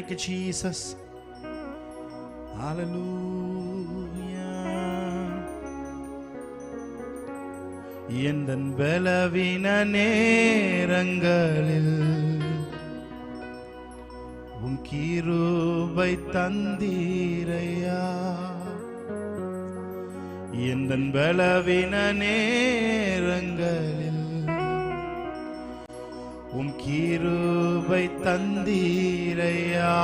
Thank you, Jesus. Hallelujah. எந்தன் பலவீன நேரங்களில் உம் கிருபை தந்தீரையா. எந்தன் பலவீன நேரங்களில் உம் கிருபை தந்தீரையா.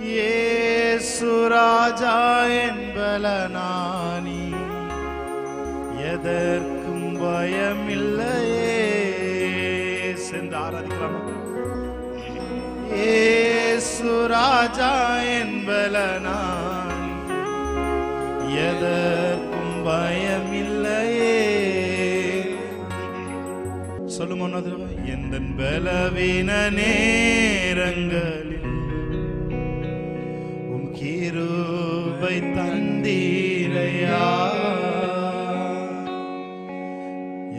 இயேசு ராஜா என் பலனானி, எதற்கும் பயமில்லையே. சென்று ஆராதிக்கலாம். இயேசு ராஜா என் பலனானி, எதற்கும் பயமில்லையே. சொல்லுமோ எந்தன் பலவீன நேரங்களில் உம் கிருபை தந்தீரையா.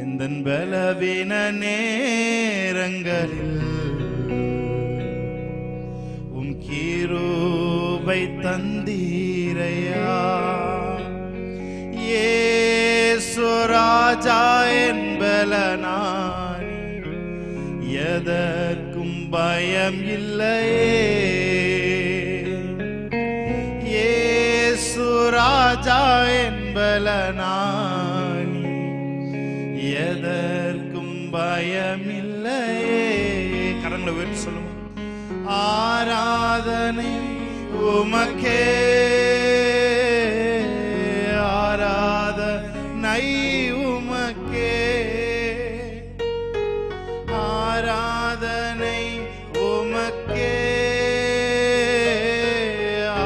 எந்தன் பலவீன நேரங்களில் உம் கிருபை தந்தீரையா. இயேசு ராஜா என் பலனானி, எதற்கும் பயம் இல்லையே. இயேசு ராஜா என் பலனானி, எதற்கும் பயம் இல்லையே. கரங்களை உயர்த்தி சொல்லுவோம். ஆராதனை உமக்கே, ஆராதனை உமக்கே, ஆராதனை உமக்கே,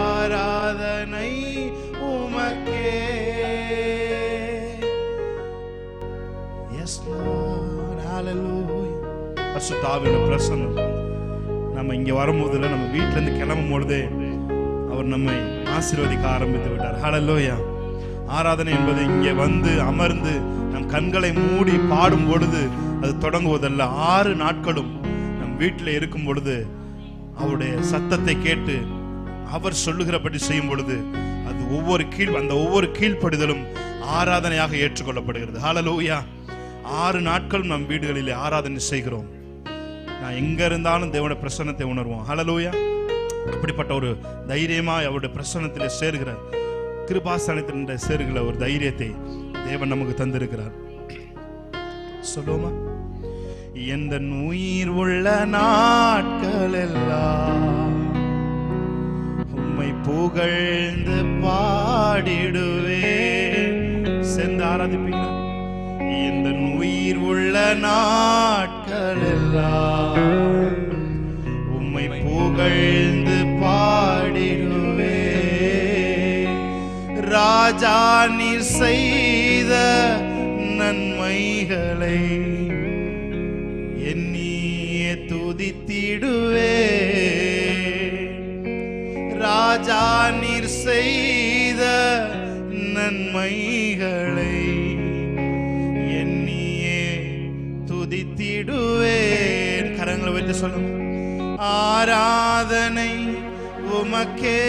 ஆராதனை உமக்கே. Yes Lord, hallelujah. பரிசுத்த ஆவியோட பிரசன்னம் நம்ம இங்க வரும்போதுல, நம்ம வீட்டுல இருந்து கிளம்பும் பொழுதே அவர் நம்மை ஆசீர்வதிக்க ஆரம்பித்து விட்டார். ஹல்லேலூயா. ஆராதனை என்பது இங்கே வந்து அமர்ந்து நம் கண்களை மூடி பாடும் பொழுது அது தொடங்குவதல்ல. 6 நாட்களும் நம் வீட்டில் இருக்கும் பொழுது அவருடைய சத்தத்தை கேட்டு அவர் சொல்லுகிறபடி செய்யும் பொழுது அது ஒவ்வொரு கீழ்ப்படிதலும் ஆராதனையாக ஏற்றுக்கொள்ளப்படுகிறது. ஹல்லேலூயா. 6 நாட்களும் நம் வீடுகளிலே ஆராதனை செய்கிறோம். நான் எங்க இருந்தாலும் தேவனுடைய பிரசன்னத்தை உணர்வோம். ஹல்லேலூயா. அப்படிப்பட்ட ஒரு தைரியமாய் அவருடைய பிரசன்னத்திலே சேர்கிற, கிருபாசனத்தின் சேர்கிற ஒரு தைரியத்தை தேவன் நமக்கு தந்திருக்கிறார். சொல்லுவோமா? எந்த உயிர் உள்ள நாட்கள் எல்லாம் உம்மை புகழ்ந்து பாடிடுவேன். சேர்ந்து ஆராதிப்பீங்க. எந்த உயிர் உள்ள நாட்கள் எல்லாம் உம்மை புகழ்ந்து பாடிடுவேன். ராஜா நீர் செய்த நன்மைகளை எண்ணியே துதித்திடுவேன். ராஜா நீர் செய்த நன்மைகளை எண்ணியே துதித்திடுவேன். கரங்களை வைத்து சொல்லுங்க. ஆராதனை உமக்கே,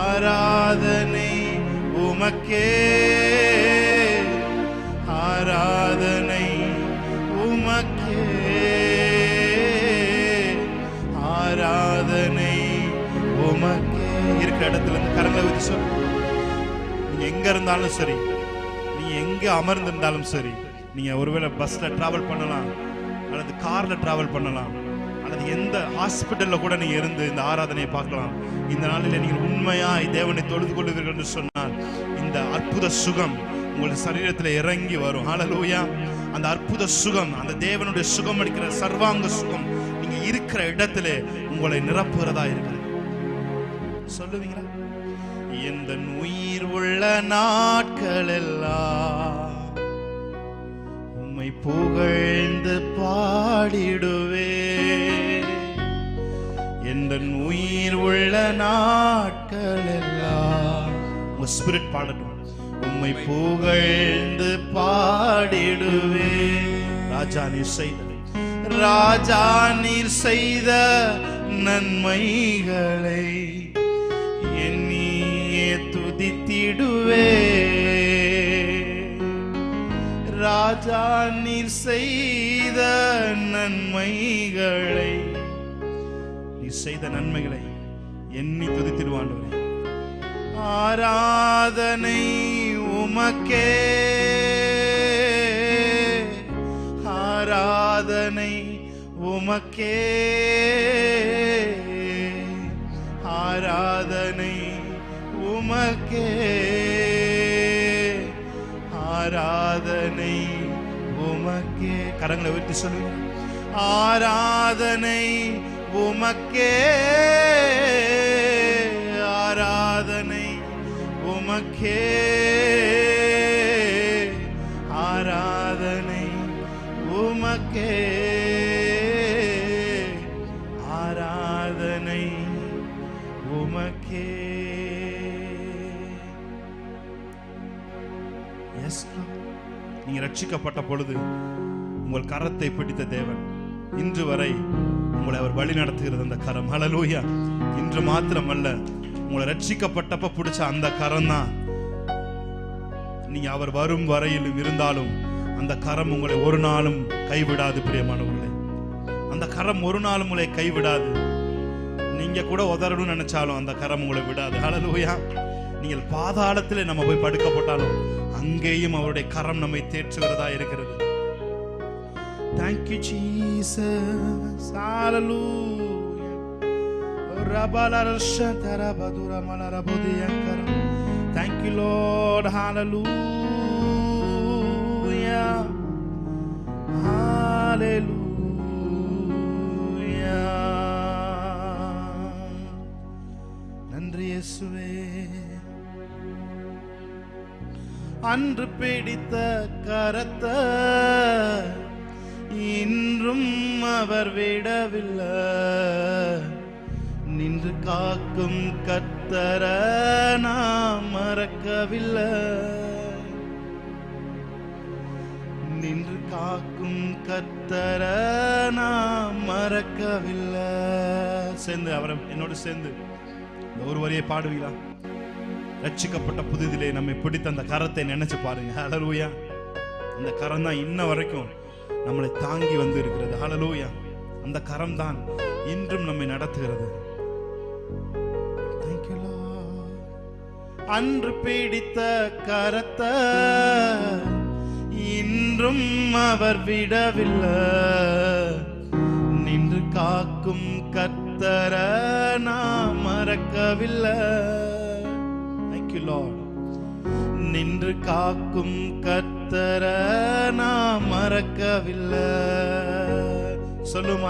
ஆராதனை உமக்கே, ஆராதனை உமக்கே, ஆராதனை உமக்கே. இருக்கிற இடத்துல இருந்து கரங்களை வச்சு சொல்லு. நீங்க எங்க இருந்தாலும் சரி, நீங்க எங்க அமர்ந்திருந்தாலும் சரி, நீங்க ஒருவேளை பஸ்ல டிராவல் பண்ணலாம், அல்லது கார்ல டிராவல் பண்ணலாம், அல்லது எந்த ஹாஸ்பிட்டல்ல கூட நீங்க இருந்து இந்த ஆராதனையை பார்க்கலாம். இந்த நாளில் நீங்கள் உண்மையாய் தேவனை தொழுது கொள்வீர்கள் என்று சொன்னால் இந்த அற்புத சுகம் உங்களுடைய சரீரத்தில் இறங்கி வரும். ஹல்லேலூயா. அந்த அற்புத சுகம், அந்த தேவனுடைய சுகம் அளிக்கிற சர்வாங்க சுகம் நீங்க இருக்கிற இடத்துல உங்களை நிரப்புகிறதா இருக்கிறது. சொல்லுவீங்களா? எந்த உயிர் உள்ள நாட்கள் எல்லாம் உம்மை புகழ்ந்து பாடிடுவேன். எந்த உயிர் உள்ள நாட்கள் எல்லாம் உங்க ஸ்பிரிட் பாடட்டும். உம்மை புகழ்ந்து பாடிடுவேன். ராஜா நீர் செய்த நன்மைகளை எண்ணியே துதித்திடுவே. ராஜா நீர் செய்த நன்மைகளை, நீர் செய்த நன்மைகளை எண்ணி துதித்திடுவாண்டவரே. ஆராதனை உமக்கே, ஆராதனை உமக்கே, ஆராதனை உமக்கே, ஆராதனை உமக்கே. கரங்களை உயர்த்தி சொல்லுங்க. ஆராதனை உமக்கே, ஆராதனை உமக்கே, ஆராதனை உமக்கே, ஆராதனை உமக்கே. நீங்க ரட்சிக்கப்பட்ட பொழுது உங்கள் கரத்தை பிடித்த தேவன் இன்று வரை உங்களை அவர் வழி நடத்துகிறது. அந்த கரம், ஹல்லேலூயா. இன்று மாத்திரம் அல்ல, உங்களை ரட்சிக்கப்பட்டப்ப பிடிச்ச அந்த கரம் தான் நீங்க அவர் வரும் வரையிலும் இருந்தாலும் அந்த கரம் உங்களை ஒரு நாளும் கைவிடாது. பிரியமானவர்களே, அந்த கரம் ஒரு நாளும் உங்களை கைவிடாது. நீங்க கூட உதறணும்னு நினைச்சாலும் அந்த கரம் உங்களை விடாது. ஹல்லேலூயா. நீங்கள் பாதாளத்திலே நம்ம போய் படுக்கப்பட்டாலும் அங்கேயும் அவருடைய கரம் நம்மை தேற்றுகிறதா இருக்கிறது. Thank you Jesus. Hallelujah. Thank you Lord. Hallelujah. Hallelujah. நன்றி இயேசுவே. அன்று பிடித்த கரத்தை இன்றும் அவர் விடவில்லை. நின்று காக்கும் கர்த்தரை நாம் மறக்கவில்லை. நின்று காக்கும் கர்த்தரை நாம் மறக்கவில்லை. சேர்ந்து அவரை என்னோடு சேர்ந்து இந்த ஒரு வரியை பாடுவீங்களா? ரட்சிக்கப்பட்ட புதிதிலே நம்மை பிடித்த அந்த கரத்தை நினைச்சு பாருங்க. ஹல்லேலூயா. அந்த கரம் தான் இன்ன வரைக்கும் நம்மளை தாங்கி வந்து இருக்கிறது. ஹல்லேலூயா. அந்த கரம் தான் இன்றும் நம்மை நடத்துகிறது. Thank you Lord. அன்று பிடித்த கரத்தை இன்றும் அவர் விடவில்லை. நின்று காக்கும் கர்த்தரை நாம் மறக்கவில்லை. Lord. நின்று காக்கும் கர்த்தரை நாம் மறக்கவில்லை. சொல்லும்.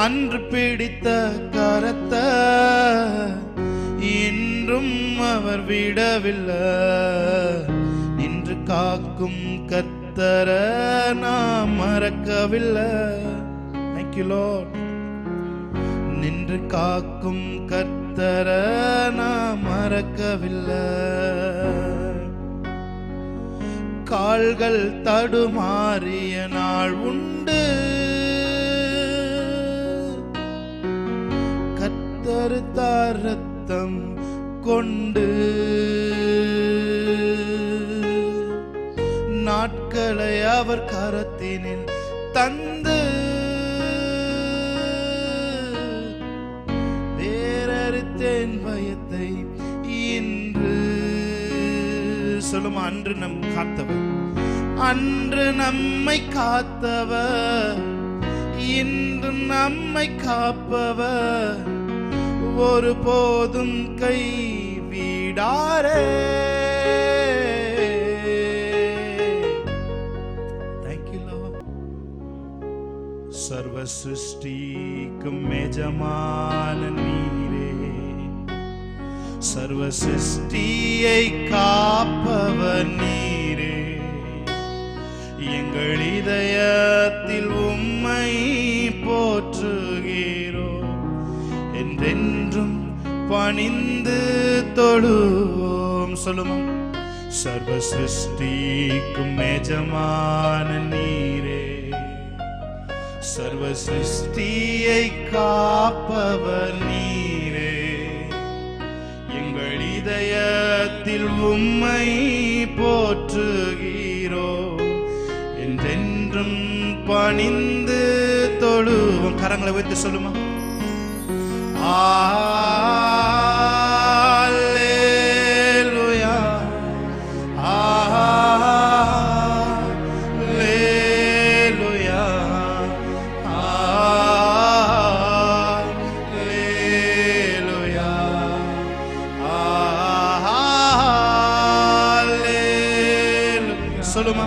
அன்று பிடித்த கரத்தை இன்றும் அவர் விடவில்லை. நின்று காக்கும் கர்த்தரை நாம் மறக்கவில்லை. Thank you Lord. நின்று காக்கும் கர்த்தரை நாம் மறக்கவில்லை. கால்கள் தடுமாறிய நாள் உண்டு. கர்த்தர் தார் ரத்தம் கொண்டு நாட்களை அவர் கரத்தினில் தந்து பயத்தை இன்று சொல்லுமா. அன்று நம் காத்தவர், அன்று நம்மை காத்தவர், இன்று நம்மை காப்பவர், ஒரு போதும் கை விடாரே. Thank you Lord. சர்வ சிருஷ்டிக்கும் எஜமான நீரே, சர்வ சிருஷ்டியை காப்பவர் நீரே. எங்கள் இதயத்தில் உம்மை போற்றுகிறோம். என்றென்றும் பணிந்து தொழுவோம். சொல்லுவோம். சர்வ சிருஷ்டிக்கும் எஜமான நீரே, சர்வ சிருஷ்டியை காப்பவர் நீரே, எங்கள் இதயத்தில் உம்மை போற்றுகிறோ, என்றென்றும் பணிந்து தொழுவோம். கரங்களை வைத்து சொல்லுமா? சொல்லுமா?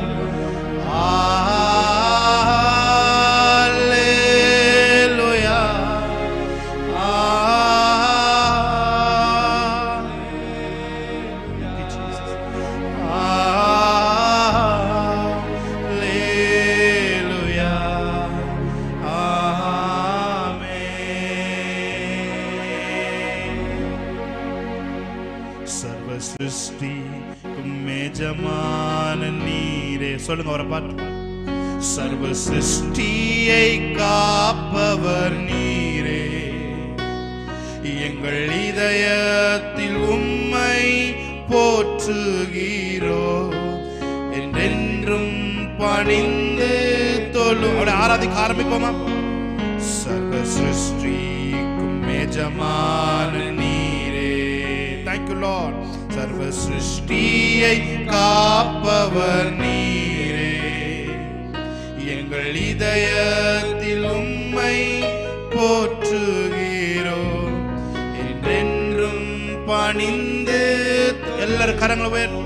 சர்வ சிருஷ்டிக்கும் எஜமான நீரே, சொல்லுங்க அவரை பார்த்து. சர்வ சிருஷ்டியை காப்பவர் நீரே, எங்கள் இதயத்தில் உம்மை போற்றுகிறோ, என்றென்றும் பணிந்து தொழும். அவரை ஆராதிக்க ஆரம்பிப்போமா? சர்வ சிருஷ்டிக்கும் எஜமான நீரே, thank you Lord. சர்வ சிருஷ்டியை காப்பவர் நீரே, எங்கள் இதயத்தில் உம்மை போற்றுகிறோ, என்றென்றும் பணிந்து. எல்லாரும் கரங்களை உயர்த்தி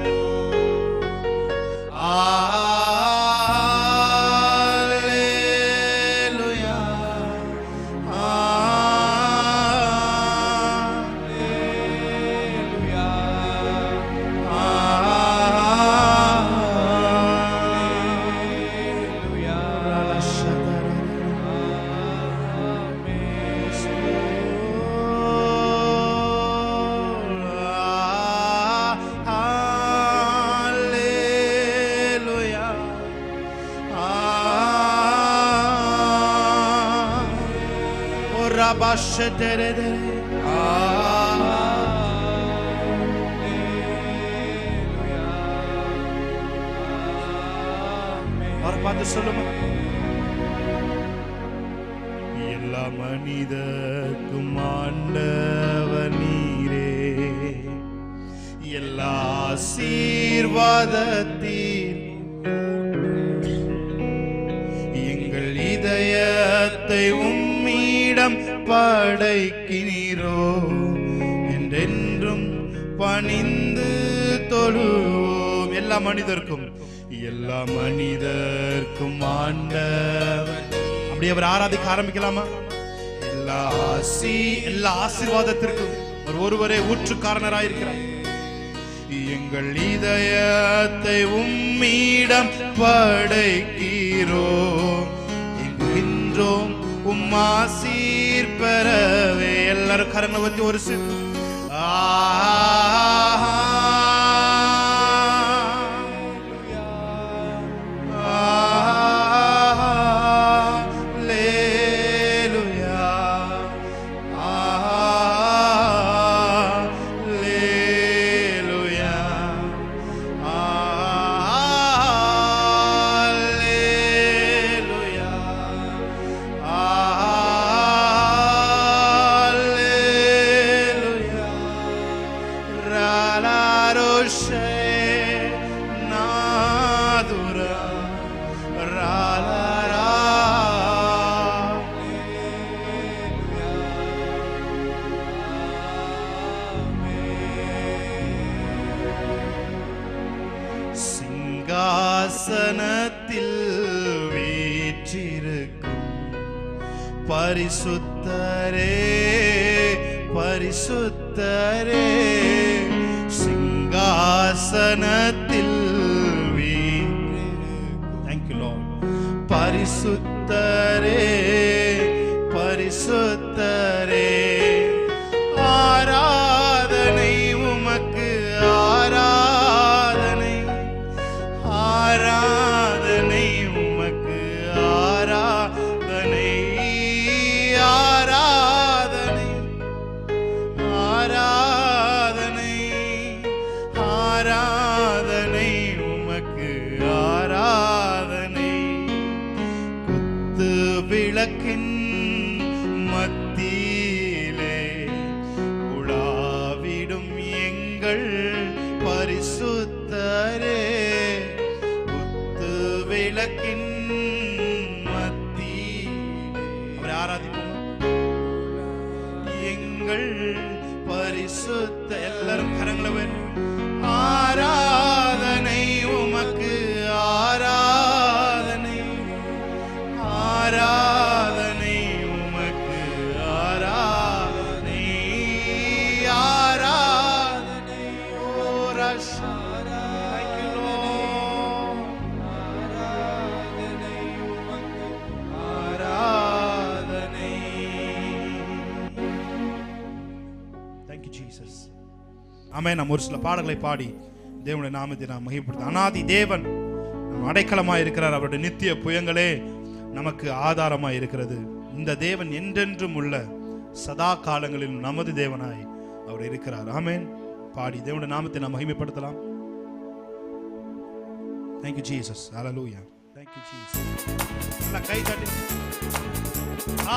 பார்த்து சொல்லுமா? எல்லா மனிதர்க்கும் ஆண்டவர் நீரே, எல்லா ஆசீர்வாதத்தில் எங்கள் இதயத்தை உம்மிடம் படைக்கிறோ, என்றென்றும் பணிந்து தொழுவோம். எல்லா மனிதர்க்கும், எல்லா மனிதர்க்கும் ஆண்டவர். அப்படி அவர் ஆராதிக்க ஆரம்பிக்கலாமா? எல்லா ஆசீர்வாதத்திற்கும் ஒருவரே ஊற்றுக்காரனராயிருக்கிறார். எங்கள் இதயத்தை உம்மிடம் படைக்கிறோ, என்கின்றோம் உம் ஆசீர் பெறவே. எல்லாரும் கரங்களை வச்சு ஒரு சிங்காசனத்தில் வீற்றிருக்கும் பரிசுத்தரே, பரிசுத்தரே, சிங்காசனத்தில் வீற்றிருக்கும். Thank you Lord. பரிசுத்தரே, பரிசுத்தரே, ஆராதனை உமக்கு, ஆராதனை பரிசுத்த எல்லாரும் கரங்களை உயர்த்தி ஆராதனை உமக்கு ஆராதனை ஆராதனை உமக்கு ஆராதனை ஆராதனை ஓ ரஷா ஆமென். நாம் ஒரு சில பாடல்களை பாடி தேவனுடைய நாமத்தை நாம் மகிமைப்படுத்த. அநாதி தேவன் நம் அடைக்கலமாய் இருக்கிறார். அவருடைய நித்திய புயங்களே நமக்கு ஆதாரமாய் இருக்கிறது. இந்த தேவன் என்றென்றும் உள்ள சதா காலங்களில் நமது தேவனாய் அவர் இருக்கிறார். ஆமென். பாடி தேவனுடைய நாமத்தை நாம் மகிமைப்படுத்தலாம். Thank you Jesus. Hallelujah. Thank you Jesus. நல்ல கை தட்டி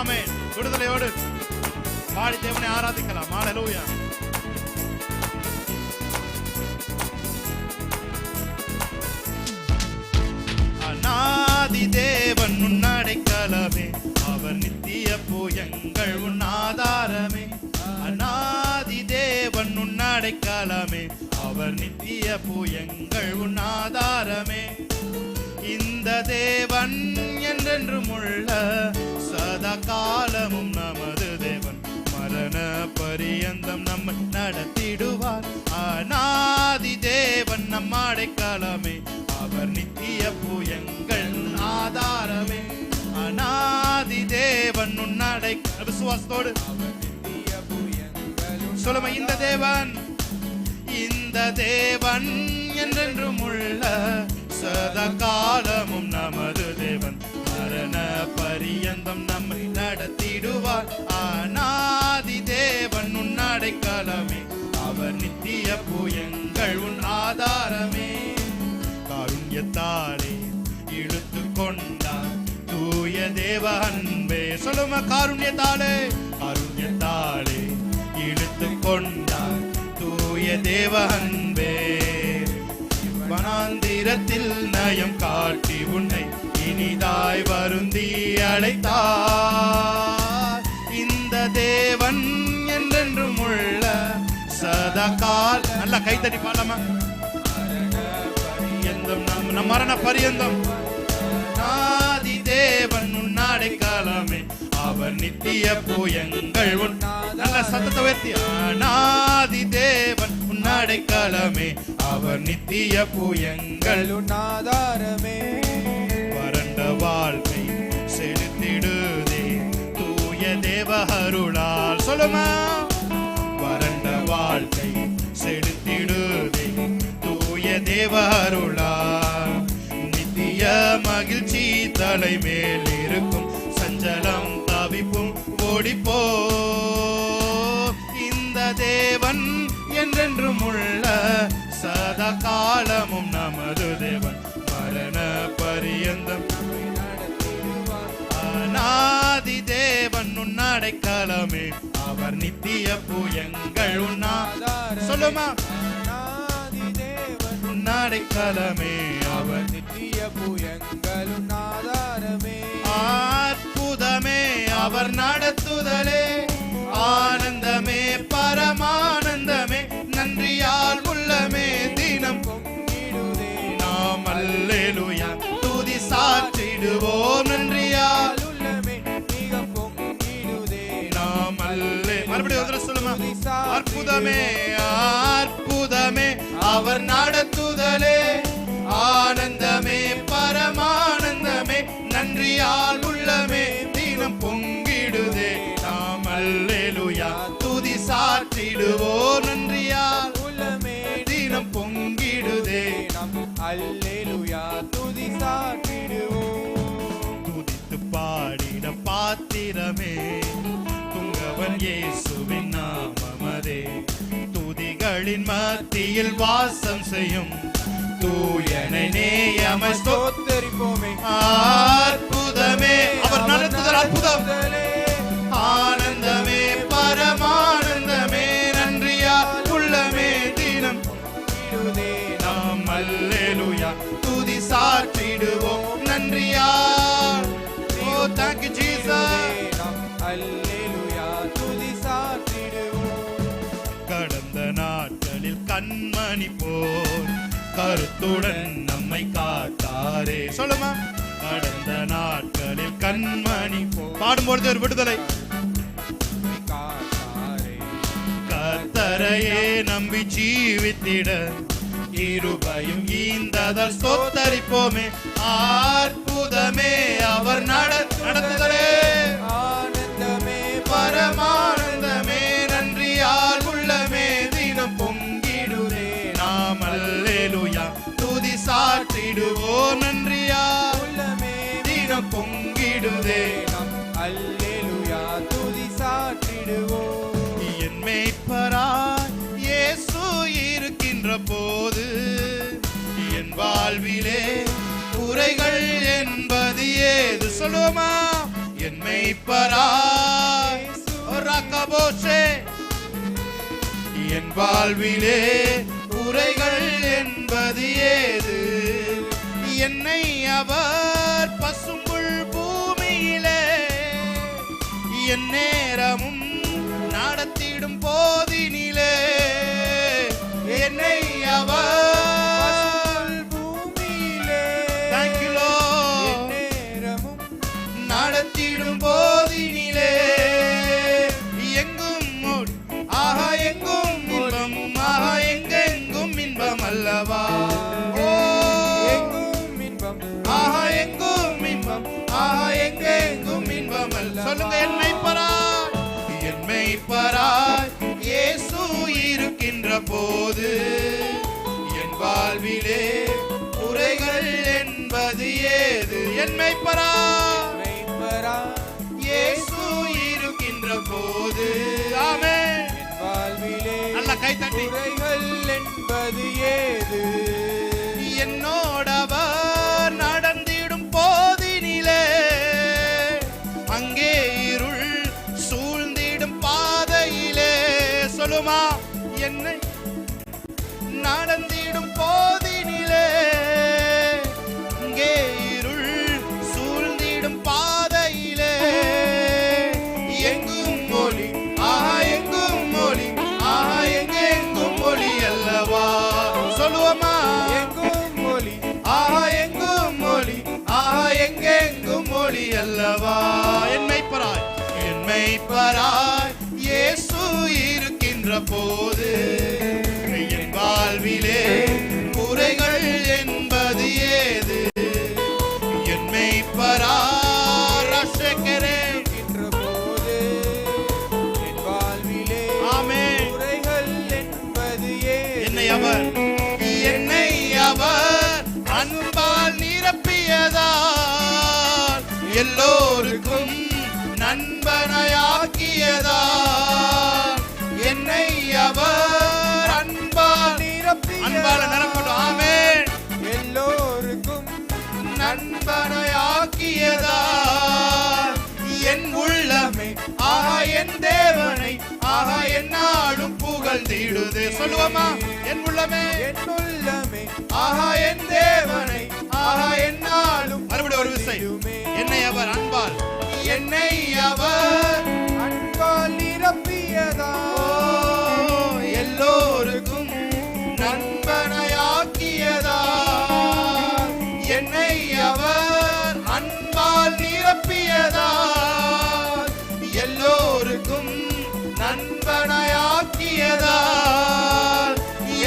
ஆமென். விடுதலையோடு பாடி தேவனை ஆராதிக்கலாம். Hallelujah. அநாதி தேவன் உன் அடைக்கலமே, அவர் நித்திய புயங்கள் உன் ஆதாரமே. அநாதி தேவன் உன் அடைக்கலமே, அவர் நித்திய புயங்கள் உன் ஆதாரமே. இந்த தேவன் என்றென்றும் உள்ள சதா காலமும் நமது தேவன், மரண பரியந்தம் நம்மை நடத்திடுவார். அநாதி தேவன் நம் அடைக்கலமே, அவர் நித்திய புயங்கள் ஆதாரமே. அநாதி தேவன் உன் அடைக்கல விசுவாசத்தோடு சொல்லுமா, இந்த தேவன் என்றென்றும் உள்ள சதா காலமும் நமது தேவன், மரண பரியந்தம் நம்மை நடத்திடுவார். அநாதி தேவன் உன் அடைக்கலமே, அவர் நித்திய புயங்கள் உன் ஆதாரமே. காருண்யத்தாலே இழுத்து கொண்டார் தூய தேவ அன்பே. சொல்லுமா, காருண்யத்தாலே காருண்யத்தாலே இழுத்து கொண்டார் தூய தேவ அன்பே. வனாந்திரத்தில் நயம் காட்டி உன்னை இனிதாய் வருந்தி அழைத்தார். இந்த தேவன் என்றென்றும் உள்ள சதா கால நல்ல கைத்தடி பாடலாமா, நம் மரண பரியந்தம். நாதி தேவன் உன் அடைக்கலமே, அவர் நித்திய புயங்கள் உன் நல்ல சத்தத்தை உயர்த்தி. நாதி தேவன் உன் அடைக்கலமே, அவர் நித்திய புயங்கள் உன் ஆதாரமே. வறண்ட வாழ்க்கை செலுத்திடுதே தூய தேவ அருளால். சொல்லுமா, வறண்ட வாழ்க்கை செலுத்திடுதே தூய தேவ அருளால். நித்திய மகிழ்ச்சி தலை மேல் இருக்கும், சஞ்சலம் தவிப்பும் ஓடிப்போ. இந்த தேவன் என்றென்றும் உள்ள சதா காலமும் நமது தேவன், மரண பரியந்தம் அநாதி தேவன் உன் அடைக்கலமே, அவர் நித்திய புயங்கள் உன் ஆதாரமே. சொல்லுமா, அடைக்கலமே, அவர் நித்திய புயங்கள் உன் ஆதாரமே. அற்புதமே அவர் நடத்துதலே, ஆனந்தமே பரமானந்தமே. நன்றியால் உள்ளமே தினம் பொங்கிடுதே, நாம் அல்லேலூயா துதி சாற்றிடுவோம். நன்றியால் உள்ளமே மிக பொங்கிடுதே, நாம் அல்லே. மறுபடியும் சொல்லுமா, அற்புதமே அற்புதமே அவர் நடத்துதலே, ஆனந்தமே பரமானந்தமே. நன்றியால் உள்ளமே தினம் பொங்கிடுதே, நாம் அல்லேலூயா துதி சாற்றிடுவோம். நன்றியால் உள்ளமே தினம் பொங்கிடுதே, நாம் அல்லேலூயா துதி சாற்றிடுவோம். துதித்து பாடிட பாத்திரமே, துங்கவன் இயேசுவின் நாமமதே. துதிகளின் மத்தியில் வாசம் செய்யும் தூயனை நேயமை ஸ்தோத்திரிப்போமே. அற்புதமே அவர் நடத்துதல், அற்புதம் ஆனந்தமே பரமானந்தமே. நன்றியால் உள்ளமே தினம் பொங்கிடுதே, நாம் அல்லேலூயா துதி சாற்றிடுவோம். நன்றியால் ஓ thank you Jesus, நாம் அல்லேலூயா துதி சாற்றிடுவோம். கண்மணி போல் கருத்துடன் நம்மை காத்தாரே. சொல்லுமா, கடந்த நாட்களில் கண்மணி பாடும்பொழுது ஒரு விடுதலை. கர்த்தரையே நம்பி ஜீவித்திட கிருபையும் ஈந்ததால் ஸ்தோத்தரிப்போமே. அற்புதமே அவர் நடத்துதலே, ஆனந்தமே பரமானந்தமே, நன்றியால் உள்ளமே தினம் பொங்கிடுதே. நாம் அல்லேலூயா துதி சாற்றிடுவோம், நன்றியால் உள்ளமே தினம் பொங்கிடுதே. நாம் அல்லேலூயா துதி சாற்றிடுவோம். என் மேய்ப்பராய் இயேசு இருக்கின்ற போது என் வாழ்விலே குறைகள் என்பது ஏது? சொல்லுவோமா, என் மேய்ப்பராய் ரக்கபோசே, என் வாழ்விலே குறைகள் என்பது ஏது? என்னை அவர் பசும்புல் பூமியிலே என் நேரமும் நடத்திடும் போதினிலே, என்னை அவர் பூமியிலே நேரமும் நடத்திடும் போதினிலே, எங்கும் ஆஹா எங்கும் இன்பம், ஆஹா எங்கெங்கும் இன்பம் அல்லவா. ஓ எங்கும் இன்பம், ஆஹா எங்கும் இன்பம், ஆஹா எங்கெங்கும் இன்பம் அல்ல. சொல்லுங்க, என்னை பராய், என்னை பராய் இயேசு இருக்கின்ற போது என் வாழ்விலே குறைகள் என்பது ஏது? என்னை பராய் இயேசு இருக்கின்ற போது, ஆமென், என் வாழ்விலே நல்ல கை தட்டி, குறைகள் என்பது ஏது? என்னோடவர் நடந்திடும் போதினிலே அங்கே இருள் சூழ்ந்திடும் பாதையிலே. சொல்லுமா, என்னை நடந்திடும் போதினிலே அங்கே இருள் சூழ்ந்திடும் பாதையிலே, எங்கும் மொழி, ஆஹா எங்கும் மொழி, ஆஹா எங்கெங்கும் மொழி அல்லவா. சொல்லுவோமா, எங்கும் மொழி, ஆஹா எங்கும் மொழி, ஆஹா எங்கெங்கும் மொழி அல்லவா. என்னை பராய், என்னை பராய் இயேசு இருக்கின்ற போது என் வாழ்விலே குறைகள் என்பது ஏது? என்னை பராய் ரட்சகரே என்ற போது என் வாழ்விலே ஆமென். குறைகள் என்பது ஏது? என்னை அவர் அன்பால் நிரப்பியதால், எல்லோருக்கும் நண்பனையாக்கியதால், என்னை அவர் அன்பால் அன்பால நிரப்பட்டும். ஆமென். எல்லோருக்கும் நண்பனையாக்கியதால் என் உள்ளமே ஆஹா என் தேவனை, ஆஹா என்னாலும் புகழ்ந்திடுதே. சொல்லுவோமா, என் உள்ளமே, என் உள்ளமே ஆஹா என் தேவனை, ஆஹா என்னாலும். மறுபடியும் ஒரு விசை, புகழ்ந்திடுமே. என்னை அவர் அன்பால், என்னை அவர் அன்பால் நிரப்பியதா எல்லோருக்கும் நண்பனையாக்கியதால், என்னை அவர் அன்பால் நிரப்பியதால், எல்லோருக்கும் நண்பனையாக்கியதால்,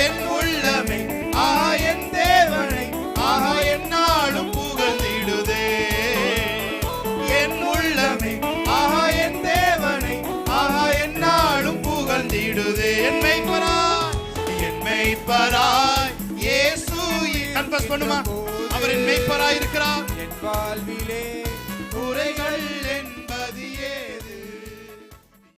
என் உள்ளமே ஆஹா என் தேவனை, ஆஹா என்னாலும் புகழ்ந்திடுதே. என் உள்ளமே ஆஹா என் தேவனை, ஆஹா என்னாலும் புகழ்ந்திடுதே. என் மேய்ப்பராய், என் மேய்ப்பராய் இயேசு. கன்ஃபஸ் பண்ணுமா, அவர் என் மேய்ப்பராய் இருக்கிறார். என் வாழ்விலே குறை